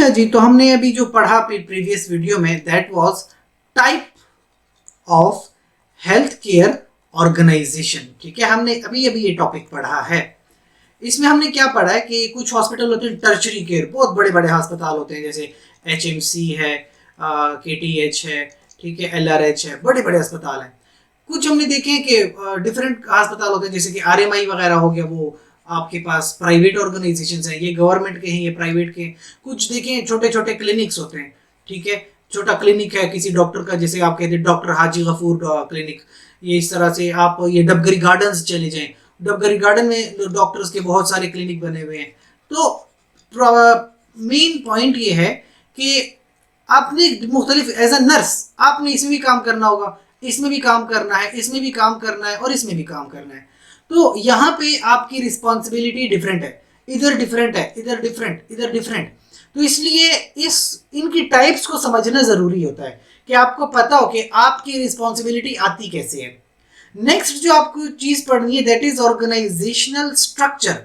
अच्छा जी, तो हमने अभी जो पढ़ा प्रीवियस वीडियो में, that was type of health care organisation. ठीक है, हमने अभी अभी ये टॉपिक पढ़ा है। इसमें हमने क्या पढ़ा है कि कुछ हॉस्पिटल होते हैं टर्शरी केयर, बहुत बड़े बड़े अस्पताल होते हैं, जैसे HMC है, KTH है, ठीक है, LRH है, बड़े बड़े अस्पताल हैं। कुछ हमने देखे हैं कि डिफरेंट अस्पताल होते हैं, जैसे कि RMI वगैरह हो गया, वो आपके पास प्राइवेट ऑर्गेनाइजेशंस हैं, ये गवर्नमेंट के हैं, ये प्राइवेट के। कुछ देखें छोटे छोटे क्लिनिक्स होते हैं, ठीक है, छोटा क्लिनिक है किसी डॉक्टर का, जैसे आप कहते हैं डॉक्टर हाजी गफूर क्लिनिक। ये इस तरह से आप ये डबगरी गार्डन्स चले जाएं, डबगरी गार्डन में डॉक्टर्स के बहुत सारे क्लिनिक बने हुए हैं। तो मेन पॉइंट ये है कि आपने मुख्तलिफ एज अ नर्स आपने इसमें भी काम करना होगा, इसमें भी काम करना है, इसमें भी काम करना है और इसमें भी काम करना है। तो यहाँ पे आपकी रिस्पॉन्सिबिलिटी डिफरेंट है, इधर डिफरेंट है, इधर डिफरेंट, इधर डिफरेंट। तो इसलिए इनकी टाइप्स को समझना जरूरी होता है कि आपको पता हो कि आपकी रिस्पॉन्सिबिलिटी आती कैसे है। नेक्स्ट जो आपको चीज पढ़नी है that is organisational structure.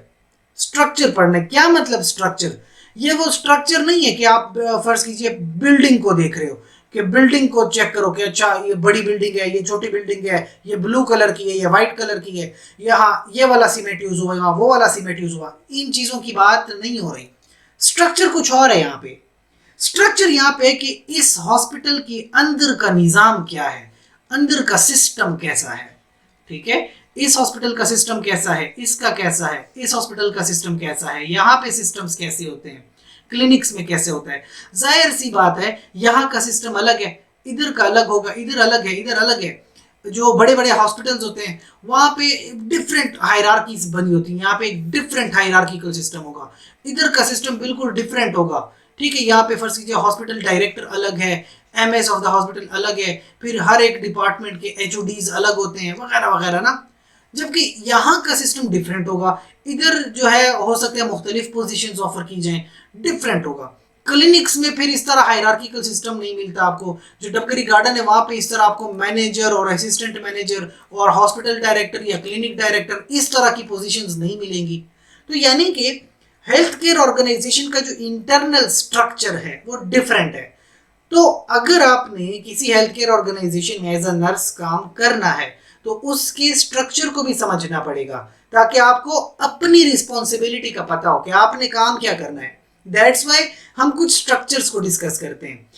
Structure पढ़ना है। क्या मतलब स्ट्रक्चर? ये वो स्ट्रक्चर नहीं है कि आप फर्ज कीजिए बिल्डिंग को देख रहे हो कि बिल्डिंग को चेक करो कि अच्छा ये बड़ी बिल्डिंग है, ये छोटी बिल्डिंग है, ये ब्लू कलर की है, ये व्हाइट कलर की है, यहाँ ये वाला सीमेंट यूज हुआ, यहाँ वो वाला सीमेंट यूज हुआ। इन चीजों की बात नहीं हो रही। स्ट्रक्चर कुछ और है यहाँ पे। स्ट्रक्चर यहाँ पे कि इस हॉस्पिटल के अंदर का निजाम क्या है, अंदर का सिस्टम कैसा है। ठीक है, इस हॉस्पिटल का सिस्टम कैसा है, इसका कैसा है, इस हॉस्पिटल का सिस्टम कैसा है, यहाँ पे सिस्टम्स कैसे होते हैं, क्लिनिक्स में कैसे होता है। जाहिर सी बात है यहाँ का सिस्टम अलग है, इधर का अलग होगा, इधर अलग है, इधर अलग है। जो बड़े बड़े हॉस्पिटल्स होते हैं वहाँ पे डिफरेंट हायरार्कीज बनी होती हैं, यहाँ पे एक डिफरेंट हायरार्किकल सिस्टम होगा, इधर का सिस्टम बिल्कुल डिफरेंट होगा। ठीक है, यहाँ पे फर्ज कीजिए हॉस्पिटल डायरेक्टर अलग है, MS ऑफ द हॉस्पिटल अलग है, फिर हर एक डिपार्टमेंट के HODs अलग होते हैं वगैरह वगैरह ना। जबकि यहाँ का सिस्टम डिफरेंट होगा, इधर जो है हो सकता है मुख्तलिफ पोजीशंस ऑफर की जाएं, डिफरेंट होगा। क्लिनिक्स में फिर इस तरह हायरार्किकल सिस्टम नहीं मिलता आपको। जो डबगरी गार्डन है वहाँ पे इस तरह आपको मैनेजर और असिस्टेंट मैनेजर और हॉस्पिटल डायरेक्टर या क्लिनिक डायरेक्टर इस तरह की पोजीशंस नहीं मिलेंगी। तो यानी कि हेल्थ केयर ऑर्गेनाइजेशन का जो इंटरनल स्ट्रक्चर है वो डिफरेंट है। तो अगर आपने किसी हेल्थ केयर ऑर्गेनाइजेशन में एज अ नर्स काम करना है तो उसके स्ट्रक्चर को भी समझना पड़ेगा, ताकि आपको अपनी रिस्पॉन्सिबिलिटी का पता हो कि आपने काम क्या करना है। दैट्स वाई हम कुछ स्ट्रक्चर्स को डिस्कस करते हैं।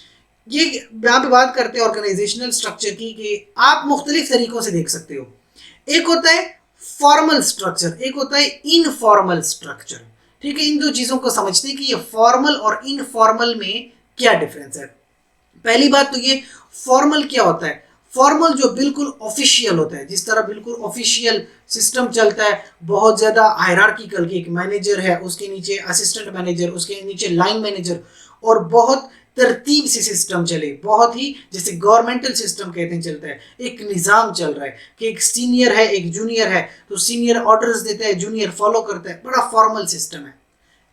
ये यहाँ पे बात करते हैं ऑर्गेनाइजेशनल स्ट्रक्चर की कि आप मुख्तलिफ तरीकों से देख सकते हो। एक होता है फॉर्मल स्ट्रक्चर, एक होता है इनफॉर्मल स्ट्रक्चर। ठीक है, इन दो चीजों को समझते हैं कि ये फॉर्मल और इनफॉर्मल में क्या डिफरेंस है। पहली बात तो ये फॉर्मल क्या होता है। फॉर्मल जो बिल्कुल ऑफिशियल होता है, जिस तरह बिल्कुल ऑफिशियल सिस्टम चलता है, बहुत ज्यादा हायरार्किकल की, एक मैनेजर है, उसके नीचे असिस्टेंट मैनेजर, उसके नीचे लाइन मैनेजर, और बहुत तरतीब से सिस्टम चले, बहुत ही जैसे गवर्नमेंटल सिस्टम कहते हैं चलता है, एक निज़ाम चल रहा है कि एक सीनियर है, एक जूनियर है, तो सीनियर ऑर्डर्स देता है, जूनियर फॉलो करता है, बड़ा फॉर्मल सिस्टम है।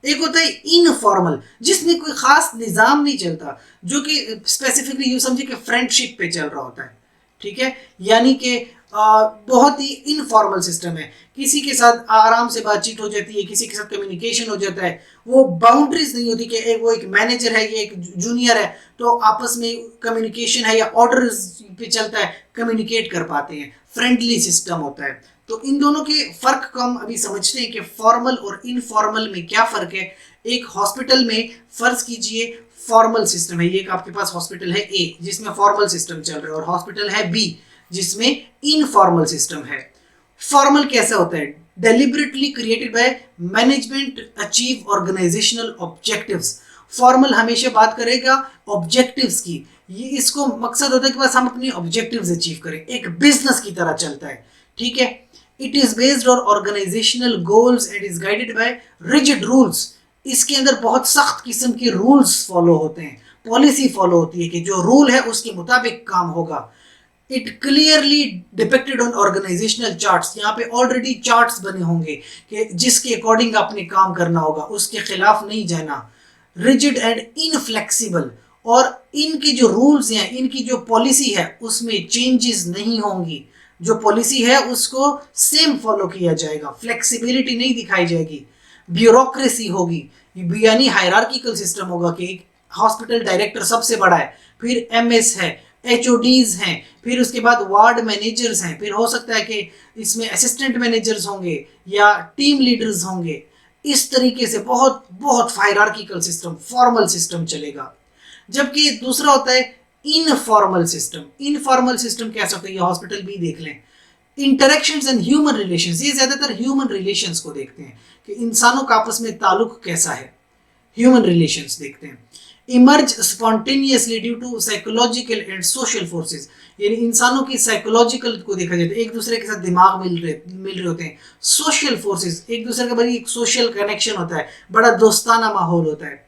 एक होता है इनफॉर्मल जिसमें कोई खास निज़ाम नहीं चलता, जो कि स्पेसिफिकली यूँ समझिए कि फ्रेंडशिप पे चल रहा होता है। ठीक है, यानी कि बहुत ही इनफॉर्मल सिस्टम है, किसी के साथ आराम से बातचीत हो जाती है, किसी के साथ कम्युनिकेशन हो जाता है, वो बाउंड्रीज नहीं होती कि वो एक मैनेजर है, ये एक जूनियर है, तो आपस में कम्युनिकेशन है या ऑर्डर्स पे चलता है, कम्युनिकेट कर पाते हैं, फ्रेंडली सिस्टम होता है। तो इन दोनों के फर्क को हम अभी समझते हैं कि फॉर्मल और इनफॉर्मल में क्या फर्क है। एक हॉस्पिटल में फर्ज कीजिए फॉर्मल सिस्टम है, ये आपके पास हॉस्पिटल है A जिसमें फॉर्मल सिस्टम चल रहा है, और हॉस्पिटल है B जिसमें इनफॉर्मल सिस्टम है। फॉर्मल कैसा होता है? Deliberately created by management achieve organisational objectives. Formal हमेशा बात करेगा ऑब्जेक्टिव्स की, ये इसको मकसद होता है कि बस हम अपनी ऑब्जेक्टिव्स अचीव करें, एक बिजनेस की तरह चलता है। ठीक है, it is based on organisational goals and is guided by rigid rules. इसके अंदर बहुत सख्त किस्म के रूल्स फॉलो होते हैं, पॉलिसी फॉलो होती है कि जो रूल है उसके मुताबिक काम होगा। It clearly depicted on organisational charts, यहाँ पे ऑलरेडी चार्ट्स बने होंगे कि जिसके अकॉर्डिंग आपने काम करना होगा, उसके खिलाफ नहीं जाना। रिजिड एंड इनफ्लेक्सिबल, और इनके जो रूल्स हैं, इनकी जो पॉलिसी है उसमें चेंजेस नहीं होंगी, जो पॉलिसी है उसको सेम फॉलो किया जाएगा, फ्लेक्सिबिलिटी नहीं दिखाई जाएगी। ब्यूरोक्रेसी होगी, यानी हायरार्किकल सिस्टम होगा कि हॉस्पिटल डायरेक्टर सबसे बड़ा है, फिर एमएस है, एचओडीज हैं, फिर उसके बाद वार्ड मैनेजर्स हैं, फिर हो सकता है कि इसमें असिस्टेंट मैनेजर्स होंगे या टीम लीडर्स होंगे। इस तरीके से बहुत बहुत हायरार्किकल सिस्टम, फॉर्मल सिस्टम चलेगा। जबकि दूसरा होता है इनफॉर्मल सिस्टम। इनफॉर्मल सिस्टम कैसा होता है, ये हॉस्पिटल भी देख लें। इंटरेक्शंस एंड ह्यूमन रिलेशंस, ये ज्यादातर ह्यूमन रिलेशंस को देखते हैं कि इंसानों का आपस में ताल्लुक कैसा है, ह्यूमन रिलेशंस देखते हैं। Emerge spontaneously due to psychological and social forces, यानी इंसानों की साइकोलॉजिकल को देखा जाता है, एक दूसरे के साथ दिमाग मिल रहे होते हैं। सोशल फोर्सेस, एक दूसरे का बड़ी एक सोशल कनेक्शन होता है, बड़ा दोस्ताना माहौल होता है।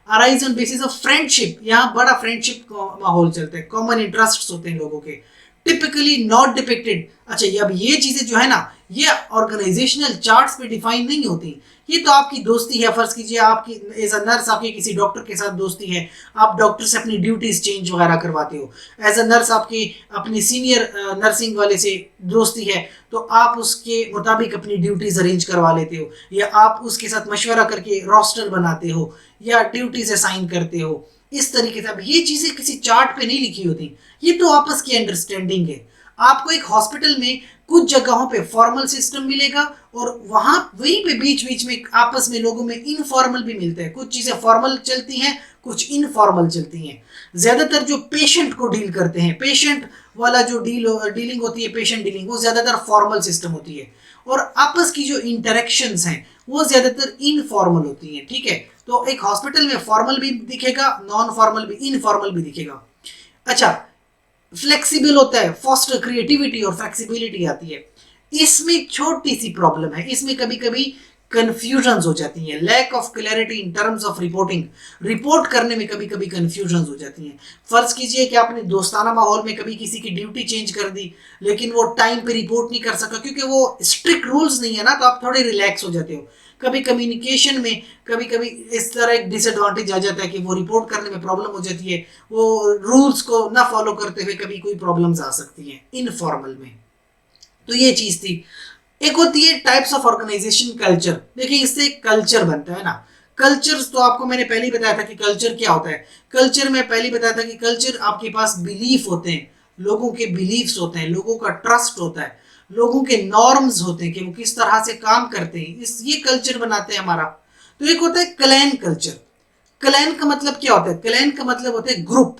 Arise on basis of friendship, यहाँ बड़ा फ्रेंडशिप माहौल चलता है, कॉमन इंटरेस्ट होते हैं लोगों के। टिपिकली नॉट डिपिक्टेड, अच्छा ये अब ये चीजें जो है ना, ये ऑर्गेनाइजेशनल चार्ट्स पे डिफाइन नहीं होती। ये तो आपकी दोस्ती है, फर्ज कीजिए आपकी एज अ नर्स आपकी किसी डॉक्टर के साथ दोस्ती है, आप डॉक्टर से अपनी ड्यूटीज चेंज वगैरह करवाते हो। एज अ नर्स आपकी अपनी सीनियर नर्सिंग वाले से दोस्ती है, तो आप उसके मुताबिक अपनी ड्यूटीज अरेंज करवा लेते हो, या आप उसके साथ मशवरा करके रोस्टर बनाते हो या ड्यूटीज असाइन करते हो। इस तरीके से अब ये चीजें किसी चार्ट पे नहीं लिखी होती, ये तो आपस की अंडरस्टैंडिंग है। आपको एक हॉस्पिटल में कुछ जगहों पे फॉर्मल सिस्टम मिलेगा और वहां वहीं पे बीच बीच में आपस में लोगों में इनफॉर्मल भी मिलता है। कुछ चीजें फॉर्मल चलती हैं, कुछ इनफॉर्मल चलती हैं। ज्यादातर जो पेशेंट को डील करते हैं, पेशेंट वाला जो डीलिंग होती है, पेशेंट डीलिंग, वो ज्यादातर फॉर्मल सिस्टम होती है। और आपस की जो इंटरेक्शंस हैं वो ज्यादातर इनफॉर्मल होती हैं। ठीक है, तो एक हॉस्पिटल में फॉर्मल भी दिखेगा, नॉन फॉर्मल भी, इनफॉर्मल भी दिखेगा। अच्छा, फ्लेक्सिबल होता है, फॉस्टर क्रिएटिविटी और फ्लेक्सिबिलिटी आती है। इसमें एक छोटी सी प्रॉब्लम है, इसमें कभी कभी कंफ्यूजन हो जाती हैं, lack of clarity in terms of reporting. Report करने में कभी कभी कंफ्यूजन हो जाती हैं। फर्ज कीजिए कि आपने दोस्ताना माहौल में कभी किसी की ड्यूटी चेंज कर दी, लेकिन वो टाइम पे रिपोर्ट नहीं कर सका क्योंकि वो स्ट्रिक्ट रूल्स नहीं है ना, तो आप थोड़े रिलैक्स हो जाते हो। कभी कम्युनिकेशन में कभी कभी इस तरह एक डिसएडवांटेज आ जाता है कि वो रिपोर्ट करने में प्रॉब्लम हो जाती है, वो रूल्स को ना फॉलो करते हुए कभी कोई प्रॉब्लम्स आ सकती हैं इनफॉर्मल में। तो ये चीज थी। एक होती है टाइप्स ऑफ ऑर्गेनाइजेशन कल्चर। देखिए इससे एक कल्चर बनता है ना। कल्चर्स तो आपको मैंने पहले ही बताया था कि कल्चर क्या होता है। कल्चर में पहले ही बताया था कि कल्चर आपके पास बिलीफ होते हैं, लोगों के बिलीफ्स होते हैं, लोगों का ट्रस्ट होता है, लोगों के नॉर्म्स होते हैं कि वो किस तरह से काम करते हैं, इस ये कल्चर बनाते हैं हमारा। तो एक होता है क्लैन कल्चर। क्लैन का मतलब क्या होता है? क्लैन का मतलब होता है ग्रुप।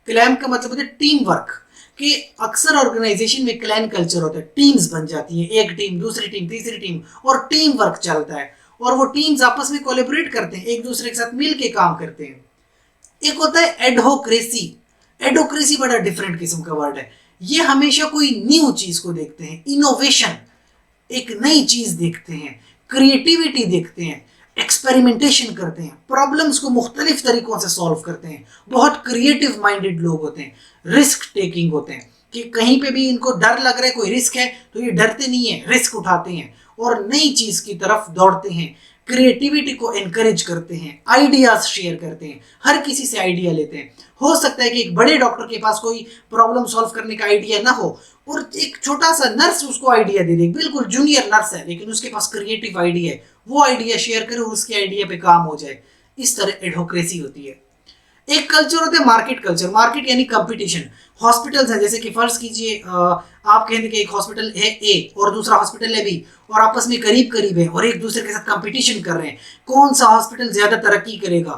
क्लैन का मतलब होता है टीम वर्क। कि अक्सर ऑर्गेनाइजेशन में क्लैन कल्चर होता है, टीम्स बन जाती हैं, एक टीम, दूसरी टीम, तीसरी टीम, और टीम वर्क चलता है और वो टीम्स आपस में कोलैबोरेट करते हैं, एक दूसरे के साथ मिल के काम करते हैं। एक होता है एडहोक्रेसी। एडहोक्रेसी बड़ा डिफरेंट किस्म का वर्ड है। ये हमेशा कोई न्यू चीज को देखते हैं, इनोवेशन, एक नई चीज देखते हैं, क्रिएटिविटी देखते हैं, एक्सपेरिमेंटेशन करते हैं, प्रॉब्लम्स को मुख्तलिफ तरीकों से सॉल्व करते हैं, बहुत क्रिएटिव माइंडेड लोग होते हैं, रिस्क टेकिंग होते हैं कि कहीं पे भी इनको डर लग रहा है, कोई रिस्क है तो ये डरते नहीं है, रिस्क उठाते हैं और नई चीज की तरफ दौड़ते हैं, क्रिएटिविटी को एनकरेज करते हैं, आइडियाज शेयर करते हैं, हर किसी से आइडिया लेते हैं। हो सकता है कि एक बड़े डॉक्टर के पास कोई प्रॉब्लम सॉल्व करने का आइडिया ना हो और एक छोटा सा नर्स उसको आइडिया दे दे, बिल्कुल जूनियर नर्स है लेकिन उसके पास क्रिएटिव आइडिया है, वो आइडिया शेयर करे और उसके आइडिया पे काम हो जाए। इस तरह एडहोक्रेसी होती है। एक कल्चर होता है मार्केट कल्चर। मार्केट यानी कंपटीशन। हॉस्पिटल्स हैं, जैसे कि फर्ज कीजिए आप कहेंगे कि एक हॉस्पिटल है ए और दूसरा हॉस्पिटल है बी और आपस में करीब करीब है और एक दूसरे के साथ कंपटीशन कर रहे हैं, कौन सा हॉस्पिटल ज्यादा तरक्की करेगा,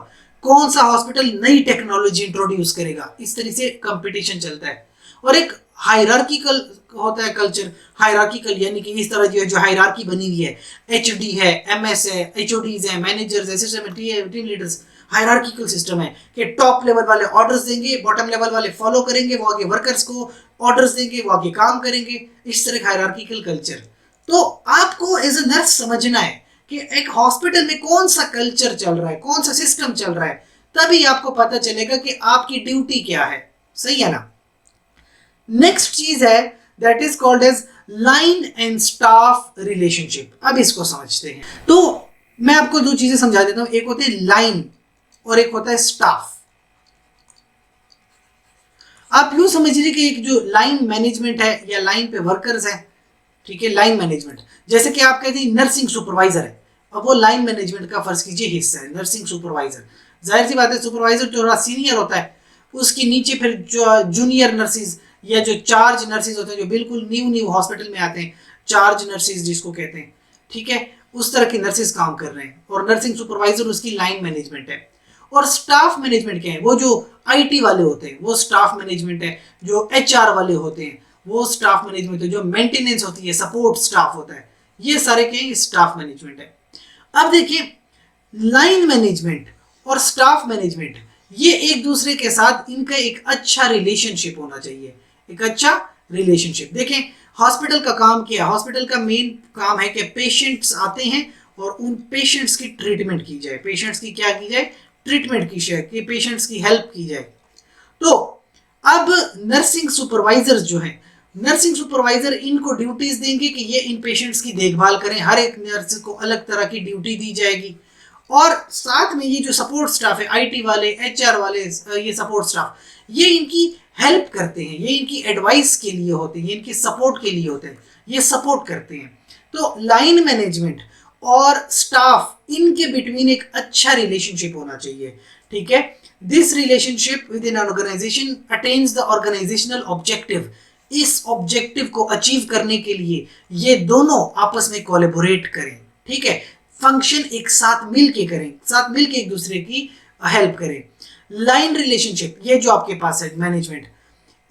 कौन सा हॉस्पिटल नई टेक्नोलॉजी इंट्रोड्यूस करेगा, इस तरह से कंपटीशन चलता है। और एक हायरार्किकल होता है कल्चर। हायरार्किकल यानी कि इस तरह जो हायरार्की बनी हुई है, एचडी है, एमएस है, एचओडीज है, managers, assistant, team leaders, hierarchical system है कि टॉप लेवल वाले ऑर्डर्स देंगे, बॉटम लेवल वाले फॉलो करेंगे, वो आगे वर्कर्स को ऑर्डर्स देंगे, वो आगे काम करेंगे। इस तरह हायरार्किकल कल्चर। तो आपको एज ए नर्स समझना है कि एक हॉस्पिटल में कौन सा कल्चर चल रहा है, कौन सा सिस्टम चल रहा है, तभी आपको पता चलेगा कि आपकी ड्यूटी क्या है। सही है ना। नेक्स्ट चीज है that is called as line and staff relationship. अब इसको समझते हैं। तो मैं आपको दो चीजें समझा देता हूं। एक होती है लाइन और एक होता है स्टाफ। आप यूं समझ लीजिए कि एक जो लाइन मैनेजमेंट है या लाइन पे वर्कर्स है, ठीक है, लाइन मैनेजमेंट, जैसे कि आप कहते हैं नर्सिंग सुपरवाइजर है, अब वो लाइन मैनेजमेंट का फर्ज कीजिए हिस्सा है, नर्सिंग सुपरवाइजर। जाहिर सी बात है सुपरवाइजर जो थोड़ा सीनियर होता है, उसके नीचे फिर जो जूनियर नर्सिस या जो चार्ज नर्सिस होते हैं, जो बिल्कुल न्यू हॉस्पिटल में आते हैं, चार्ज नर्सिस जिसको कहते हैं, ठीक है, उस तरह की नर्सिस काम कर रहे हैं। और नर्सिंग सुपरवाइजर उसकी लाइन मैनेजमेंट है। और स्टाफ मैनेजमेंट क्या है, वो जो आईटी वाले होते हैं वो स्टाफ मैनेजमेंट है, जो एचआर वाले होते हैं वो स्टाफ मैनेजमेंट है, जो मेंटेनेंस होती है, सपोर्ट स्टाफ होता है, ये सारे के स्टाफ मैनेजमेंट है। अब देखिए लाइन मैनेजमेंट और स्टाफ मैनेजमेंट, ये एक दूसरे के साथ इनका एक अच्छा रिलेशनशिप होना चाहिए, एक अच्छा रिलेशनशिप। देखें हॉस्पिटल का काम क्या है, हॉस्पिटल का मेन काम है कि पेशेंट्स आते हैं और उन पेशेंट्स की ट्रीटमेंट की जाए, पेशेंट्स की क्या की जाए, ट्रीटमेंट की जाए, कि पेशेंट्स की हेल्प की जाए। तो अब नर्सिंग सुपरवाइजर्स जो हैं, नर्सिंग सुपरवाइजर इनको ड्यूटीज देंगे कि ये इन पेशेंट्स की देखभाल करें, हर एक नर्स को अलग तरह की ड्यूटी दी जाएगी। और साथ में ये जो सपोर्ट स्टाफ है, आईटी वाले, एचआर वाले, ये सपोर्ट स्टाफ, ये इनकी हेल्प करते हैं, ये इनकी एडवाइस के लिए होते हैं, ये इनकी सपोर्ट के लिए होते हैं, ये सपोर्ट करते हैं। तो लाइन मैनेजमेंट और स्टाफ, इनके बिटवीन एक अच्छा रिलेशनशिप होना चाहिए, ठीक है। This relationship within an organisation attains the organisational objective. इस ऑब्जेक्टिव को अचीव करने के लिए ये दोनों आपस में कोलैबोरेट करें, ठीक है, फंक्शन एक साथ मिल के करें, साथ मिल के एक दूसरे की हेल्प करें। लाइन रिलेशनशिप, ये जो आपके पास है मैनेजमेंट,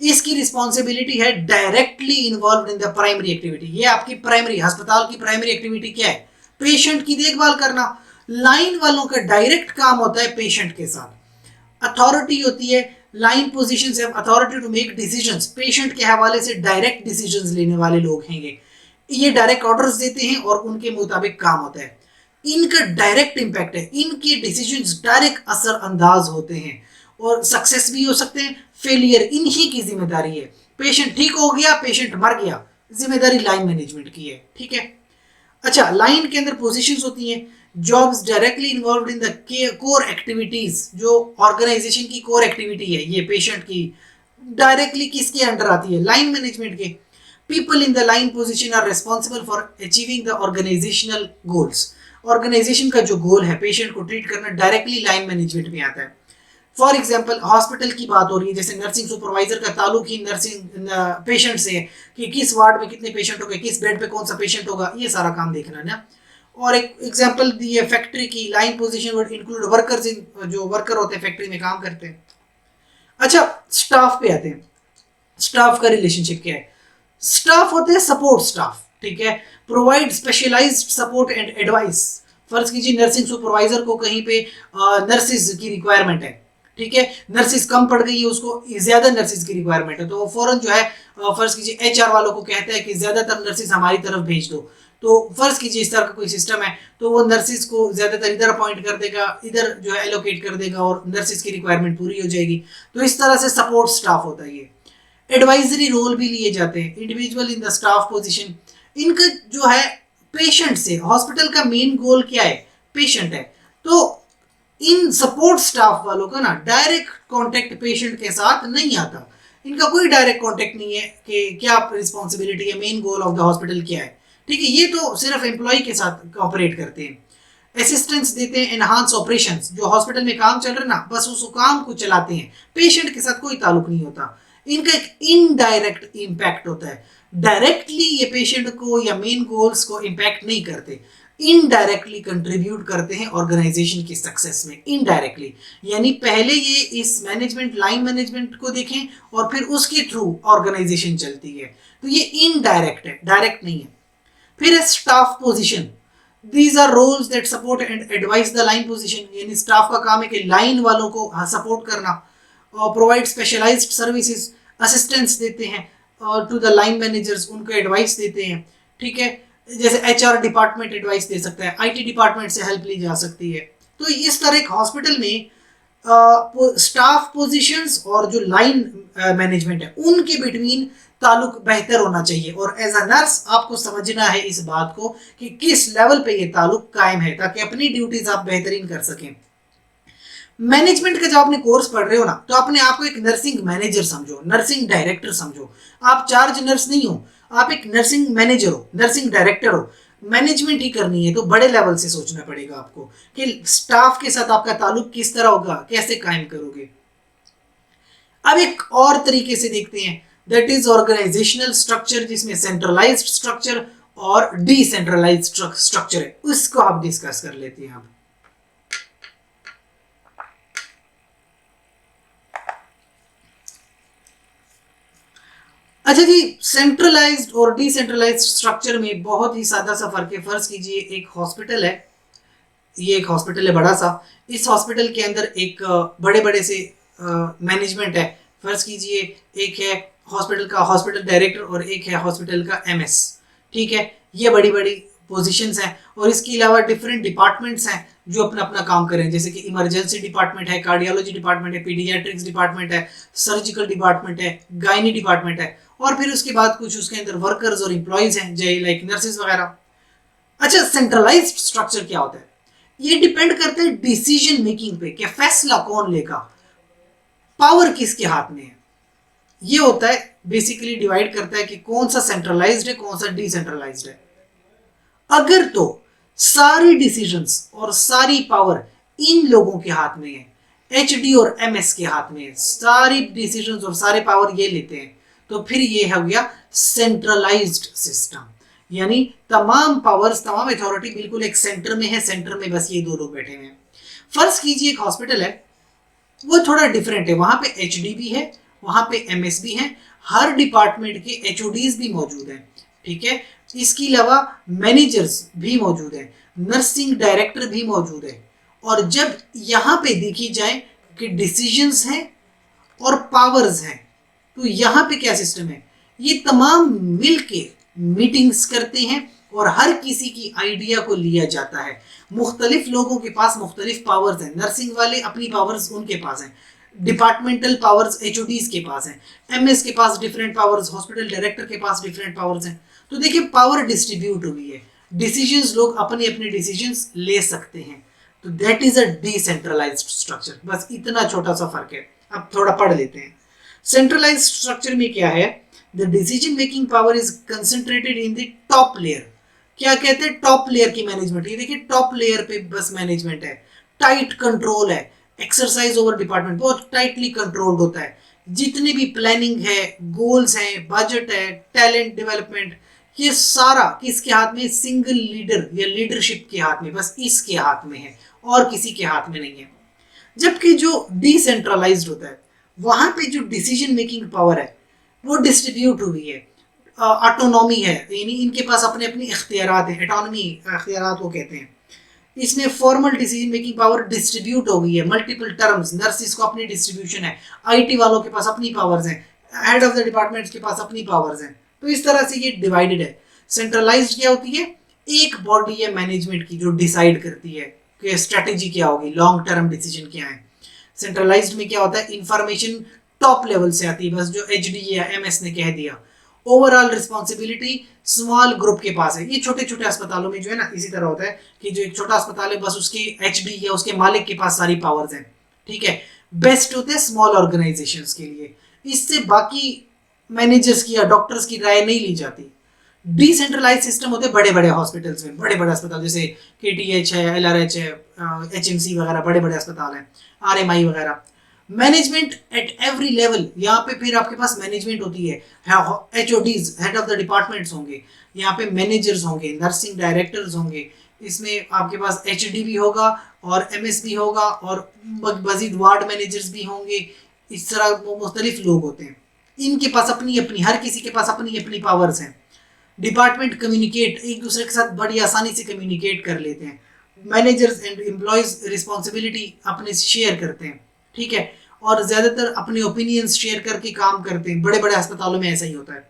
इसकी रिस्पॉन्सिबिलिटी है directly involve in the primary activity. ये आपकी प्राइमरी, अस्पताल की प्राइमरी एक्टिविटी क्या है, पेशेंट की देखभाल करना। लाइन वालों का डायरेक्ट काम होता है पेशेंट के साथ। अथॉरिटी होती है, line positions have authority to make decisions, patient के हवाले से डायरेक्ट डिसीजंस लेने वाले लोग हैं ये डायरेक्ट ऑर्डर्स देते हैं और उनके मुताबिक काम होता है। इनका डायरेक्ट इंपैक्ट है, इनके डिसीजंस डायरेक्ट असर अंदाज होते हैं और सक्सेस भी हो सकते हैं, फेलियर इन्हीं की जिम्मेदारी है। पेशेंट ठीक हो गया, पेशेंट मर गया, जिम्मेदारी लाइन मैनेजमेंट की है, ठीक है। अच्छा, लाइन के अंदर पोजीशंस होती हैं, jobs directly involve in the core activities, जो ऑर्गेनाइजेशन की कोर एक्टिविटी है ये पेशेंट की, डायरेक्टली किसके अंडर आती है, लाइन मैनेजमेंट के। People in the line position are responsible for achieving the organisational goals. Organisation का जो गोल है पेशेंट को ट्रीट करना, डायरेक्टली लाइन मैनेजमेंट में आता है। फॉर एग्जाम्पल हॉस्पिटल की बात हो रही है, जैसे नर्सिंग सुपरवाइजर का ताल्लुक ही नर्सिंग पेशेंट से है कि किस वार्ड में कितने पेशेंट होंगे, किस बेड पे कौन सा पेशेंट होगा, ये सारा काम देखना ना। और एक एग्जांपल दी है फैक्ट्री की, line position would include workers in, जो वर्कर होते हैं फैक्ट्री में काम करते हैं। अच्छा, स्टाफ पे आते हैं। स्टाफ का रिलेशनशिप क्या है, स्टाफ होते हैं सपोर्ट स्टाफ, ठीक है, provide specialised support and advice. फर्ज कीजिए नर्सिंग सुपरवाइजर को कहीं पे नर्सिस की रिक्वायरमेंट है, ठीक है, नर्सिस कम पड़ गई है, उसको ज्यादा नर्सिस की रिक्वायरमेंट है, तो वो फौरन जो है फर्ज कीजिए एचआर वालों को कहता है कि ज्यादातर नर्सिस हमारी तरफ भेज दो। तो फर्ज कीजिए इस तरह का कोई सिस्टम है, तो वो नर्सिस को ज्यादातर इधर अपॉइंट कर देगा, इधर जो है एलोकेट कर देगा और नर्सिस की रिक्वायरमेंट पूरी हो जाएगी। तो इस तरह से सपोर्ट स्टाफ होता है ये। एडवाइजरी रोल भी लिए जाते हैं, individual in the staff position. इनका जो है पेशेंट से, हॉस्पिटल का मेन गोल क्या है, पेशेंट है, तो इन सपोर्ट स्टाफ वालों का ना डायरेक्ट कांटेक्ट पेशेंट के साथ नहीं आता, इनका कोई डायरेक्ट कांटेक्ट नहीं है कि क्या रिस्पॉन्सिबिलिटी है, main goal of the hospital क्या है, ठीक है, ये तो सिर्फ एम्प्लॉय के साथ कोऑपरेट करते हैं। असिस्टेंस देते हैं, एनहांस ऑपरेशंस, जो हॉस्पिटल में काम चल रहा है ना, बस उस काम को चलाते हैं, पेशेंट के साथ कोई ताल्लुक नहीं होता। इनका एक इनडायरेक्ट इम्पैक्ट होता है, डायरेक्टली ये पेशेंट को या मेन गोल्स को इम्पैक्ट नहीं करते, इनडायरेक्टली कंट्रीब्यूट करते हैं ऑर्गेनाइजेशन की सक्सेस में, इनडायरेक्टली। यानी पहले ये इस मैनेजमेंट, लाइन मैनेजमेंट को देखें और फिर उसके थ्रू ऑर्गेनाइजेशन चलती है, तो ये इनडायरेक्ट है, डायरेक्ट नहीं है। फिर है staff position, these are roles that support and advice the line position. यानी स्टाफ का काम है कि लाइन वालों को सपोर्ट करना और प्रोवाइड स्पेशलाइज्ड सर्विसेज, असिस्टेंस देते हैं और टू द लाइन मैनेजर्स, उनको एडवाइस देते हैं, ठीक है, जैसे एचआर डिपार्टमेंट एडवाइस दे सकता है, आईटी डिपार्टमेंट से हेल्प ली जा सकती है। तो इस तरह एक हॉस्पिटल में स्टाफ पोजीशंस और जो लाइन मैनेजमेंट है उनके बिटवीन ताल्लुक बेहतर होना चाहिए, और एज अ नर्स आपको समझना है इस बात को कि किस लेवल पे ये ताल्लुक कायम है, ताकि अपनी ड्यूटीज आप बेहतरीन कर सकें। मैनेजमेंट का जब आपने कोर्स पढ़ रहे हो ना, तो अपने आप को एक नर्सिंग मैनेजर समझो, नर्सिंग डायरेक्टर समझो। आप चार्ज नर्स नहीं हो, आप एक नर्सिंग मैनेजर हो, नर्सिंग डायरेक्टर हो। मैनेजमेंट ही करनी है तो बड़े लेवल से सोचना पड़ेगा आपको कि स्टाफ के साथ आपका ताल्लुक किस तरह होगा, कैसे कायम करोगे। अब एक और तरीके से देखते हैं, दैट इज ऑर्गेनाइजेशनल स्ट्रक्चर, जिसमें सेंट्रलाइज्ड स्ट्रक्चर और डिसेंट्रलाइज्ड स्ट्रक्चर है, उसको आप डिस्कस कर लेते हैं। अब अच्छा जी, सेंट्रलाइज्ड और डिसेंट्रलाइज्ड स्ट्रक्चर में बहुत ही सादा सा फर्क है। फर्ज कीजिए एक हॉस्पिटल है, ये एक हॉस्पिटल है बड़ा सा, इस हॉस्पिटल के अंदर एक बड़े बड़े से मैनेजमेंट है। फर्ज कीजिए एक है हॉस्पिटल का हॉस्पिटल डायरेक्टर और एक है हॉस्पिटल का एमएस, ठीक है, ये बड़ी बड़ी पोजीशंस हैं। और इसके अलावा डिफरेंट डिपार्टमेंट्स हैं जो अपना अपना काम करें, जैसे कि इमरजेंसी डिपार्टमेंट है, कार्डियोलॉजी डिपार्टमेंट है, पीडियाट्रिक्स डिपार्टमेंट है, सर्जिकल डिपार्टमेंट है, गायनी डिपार्टमेंट है, और फिर उसके बाद कुछ उसके अंदर वर्कर्स और एम्प्लॉयज हैं, जय लाइक नर्सेज वगैरह। अच्छा, सेंट्रलाइज्ड स्ट्रक्चर क्या होता है? ये डिपेंड करता है डिसीजन मेकिंग पे कि फैसला कौन लेगा, पावर किसके हाथ में है। ये होता है बेसिकली डिवाइड करता है कि कौन सा सेंट्रलाइज्ड है, कौन सा डिसेंट्रलाइज्ड है। अगर तो सारी डिसीजंस और सारी पावर इन लोगों के हाथ में है, एचडी और एमएस के हाथ में है, सारी डिसीजंस और सारे पावर ये लेते हैं, तो फिर ये हो गया सेंट्रलाइज्ड सिस्टम। यानी तमाम पावर्स, तमाम अथॉरिटी बिल्कुल एक सेंटर में है, सेंटर में बस ये दो लोग बैठे हुए हैं। फर्ज कीजिए एक हॉस्पिटल है, वो थोड़ा डिफरेंट है, वहां पे एचडी भी है, वहां पे एमएस भी है, हर डिपार्टमेंट के एचओडीज भी मौजूद हैं, ठीक है। इसके अलावा मैनेजर्स भी मौजूद हैं, नर्सिंग डायरेक्टर भी मौजूद है। और जब यहाँ पे देखी जाए कि डिसीजंस हैं और पावर्स हैं, तो यहाँ पे क्या सिस्टम है, ये तमाम मिलके मीटिंग्स करते हैं और हर किसी की आइडिया को लिया जाता है। मुख्तलिफ लोगों के पास मुख्तलिफ पावर्स हैं, नर्सिंग वाले अपनी पावर्स उनके पास हैं, डिपार्टमेंटल पावर्स एचओडीज के पास हैं, एमएस के पास डिफरेंट पावर्स, हॉस्पिटल डायरेक्टर के पास डिफरेंट पावर्स हैं। तो देखिए पावर डिस्ट्रीब्यूट हुई है, डिसीजंस लोग अपने अपने डिसीजंस ले सकते हैं। तो that is a decentralised structure, बस इतना छोटा सा फर्क है। अब थोड़ा पढ़ लेते हैं। सेंट्रलाइज्ड स्ट्रक्चर में क्या है, the decision making power is concentrated in the top layer. क्या कहते हैं, टॉप लेयर की मैनेजमेंट। ये देखिए टॉप लेयर पे बस मैनेजमेंट है, टाइट कंट्रोल है, एक्सरसाइज ओवर डिपार्टमेंट बहुत टाइटली कंट्रोल्ड होता है। जितनी भी प्लानिंग है, गोल्स हैं, बजट है, टैलेंट डेवलपमेंट, ये सारा किसके हाथ में, सिंगल लीडर या लीडरशिप के हाथ में, बस इसके हाथ में है और किसी के हाथ में नहीं है। जबकि जो डिसेंट्रलाइज्ड होता है, वहां पे जो डिसीजन मेकिंग पावर है वो डिस्ट्रीब्यूट हुई है, ऑटोनॉमी है, यानी इनके पास अपने अपने इख्तियारात हैं, एटोनॉमी इख्तियारात वो कहते हैं। इसमें formal decision making power distribute हो गई है, मल्टीपल टर्म्स, नर्सिस को अपनी डिस्ट्रीब्यूशन है, आईटी वालों के पास अपनी पावर्स हैं, हेड ऑफ द डिपार्टमेंट्स के पास अपनी पावर्स हैं। तो इस तरह से ये डिवाइडेड है। सेंट्रलाइज्ड क्या होती है, एक बॉडी है मैनेजमेंट की जो डिसाइड करती है कि स्ट्रेटेजी क्या होगी, लॉन्ग टर्म डिसीजन क्या है। सेंट्रलाइज्ड में क्या होता है, इंफॉर्मेशन टॉप लेवल से आती है, बस जो एचडी या एमएस ने कह दिया। ओवरऑल रिस्पॉन्सिबिलिटी स्मॉल ग्रुप के पास है। ये छोटे छोटे अस्पतालों में जो है ना इसी तरह होता है कि जो एक छोटा अस्पताल है बस उसके एचडी या उसके मालिक के पास सारी पावर्स हैं, ठीक है। बेस्ट होते हैं स्मॉल ऑर्गेनाइजेशंस के लिए, इससे बाकी मैनेजर्स की या डॉक्टर्स की राय नहीं ली जाती। डिसेंट्रलाइज सिस्टम होते हैं बड़े बड़े हॉस्पिटल्स में, बड़े बड़े अस्पताल जैसे केटीएच है, एलआरएच है, एचएमसी वगैरह, बड़े बड़े अस्पताल हैं, आरएमआई वगैरह। मैनेजमेंट एट एवरी लेवल, यहाँ पे फिर आपके पास मैनेजमेंट होती है, HODs head of the departments होंगे, यहाँ पे मैनेजर्स होंगे, नर्सिंग डायरेक्टर्स होंगे, इसमें आपके पास एचडी भी होगा और एमएस भी होगा और मजीद वार्ड मैनेजर्स भी होंगे। इस तरह मुख्तलिफ लोग होते हैं, इनके पास अपनी अपनी, हर किसी के पास अपनी अपनी पावर्स हैं। डिपार्टमेंट कम्युनिकेट एक दूसरे के साथ बड़ी आसानी से कम्युनिकेट कर लेते हैं, मैनेजर्स एंड एम्प्लॉयज रिस्पॉन्सिबिलिटी अपने शेयर करते हैं, ठीक है, और ज्यादातर अपने ओपिनियंस शेयर करके काम करते हैं। बड़े बड़े अस्पतालों में ऐसा ही होता है।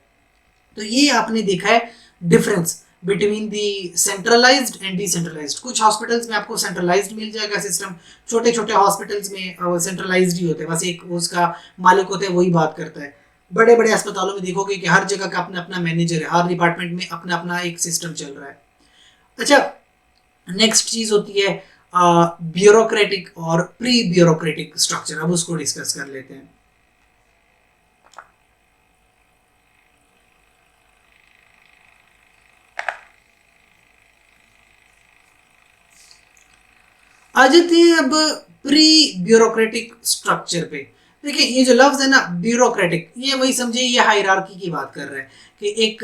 तो ये आपने देखा है difference between the centralised and decentralised. कुछ हॉस्पिटल्स में आपको सेंट्रलाइज्ड मिल जाएगा सिस्टम, छोटे छोटे हॉस्पिटल्स में सेंट्रलाइज्ड ही होते हैं, बस एक उसका मालिक होता है वही बात करता है। बड़े बड़े अस्पतालों में देखोगे कि हर जगह का अपना अपना मैनेजर है, हर डिपार्टमेंट में अपना अपना एक सिस्टम चल रहा है। अच्छा, नेक्स्ट चीज होती है ब्यूरोक्रेटिक और प्री ब्यूरोक्रेटिक स्ट्रक्चर। अब उसको डिस्कस कर लेते हैं। आ जाते हैं अब प्री ब्यूरोक्रेटिक स्ट्रक्चर पे। देखिए ये जो लफ्ज है ना ब्यूरोक्रेटिक, ये वही समझिए ये हायरार्की की बात कर रहे हैं कि एक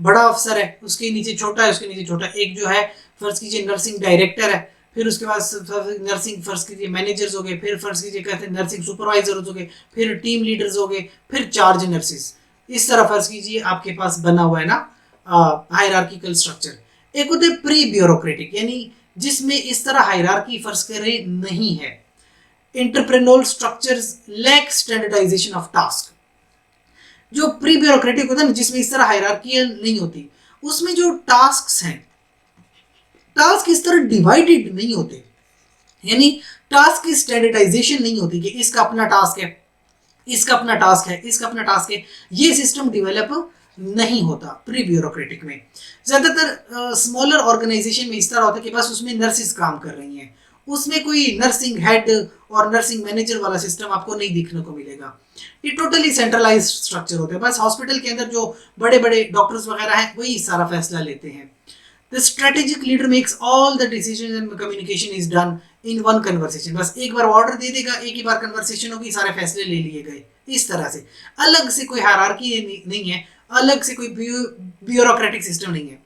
बड़ा अफसर है, उसके नीचे छोटा है, उसके नीचे छोटा, एक जो है फर्ज कीजिए नर्सिंग डायरेक्टर है, फिर उसके बाद नर्सिंग फर्ज कीजिए मैनेजर्स हो गए, फिर फर्ज कीजिए कहते हैं नर्सिंग सुपरवाइजर्स हो गए, फिर टीम लीडर्स हो गए, फिर चार्ज नर्सिस। इस तरह फर्ज कीजिए आपके पास बना हुआ है ना हायरार्किकल स्ट्रक्चर। एक होते प्री ब्यूरोक्रेटिक यानी जिसमें इस तरह हायरार्की फर्ज करें नहीं है। Entrepreneurial structures lack standardization of task. जो प्री ब्यूरोक्रेटिक होता है ना जिसमें इस तरह हायरार्की नहीं होती, उसमें जो टास्क हैं, टास्क इस तरह डिवाइडेड नहीं होते, यानी टास्क की स्टैंडर्डाइजेशन नहीं होती कि इसका अपना टास्क है, इसका अपना टास्क है, इसका अपना टास्क है, ये सिस्टम डेवलप नहीं होता प्री ब्यूरोक्रेटिक में। ज्यादातर स्मॉलर ऑर्गेनाइजेशन में इस तरह होता है कि बस उसमें नर्सिस काम कर रही हैं, उसमें कोई नर्सिंग हेड और नर्सिंग मैनेजर वाला सिस्टम आपको नहीं दिखने को मिलेगा। ये टोटली सेंट्रलाइज्ड स्ट्रक्चर होते हैं, बस हॉस्पिटल के अंदर जो बड़े बड़े डॉक्टर्स वगैरह हैं वही सारा फैसला लेते हैं। The strategic leader makes all the decisions and communication is done in one conversation। बस एक बार ऑर्डर दे देगा, एक ही बार कन्वर्सेशन होगी, सारे फैसले ले लिए गए। इस तरह से अलग से कोई हायरार्की नहीं है, अलग से कोई ब्यूरोक्रेटिक सिस्टम नहीं है।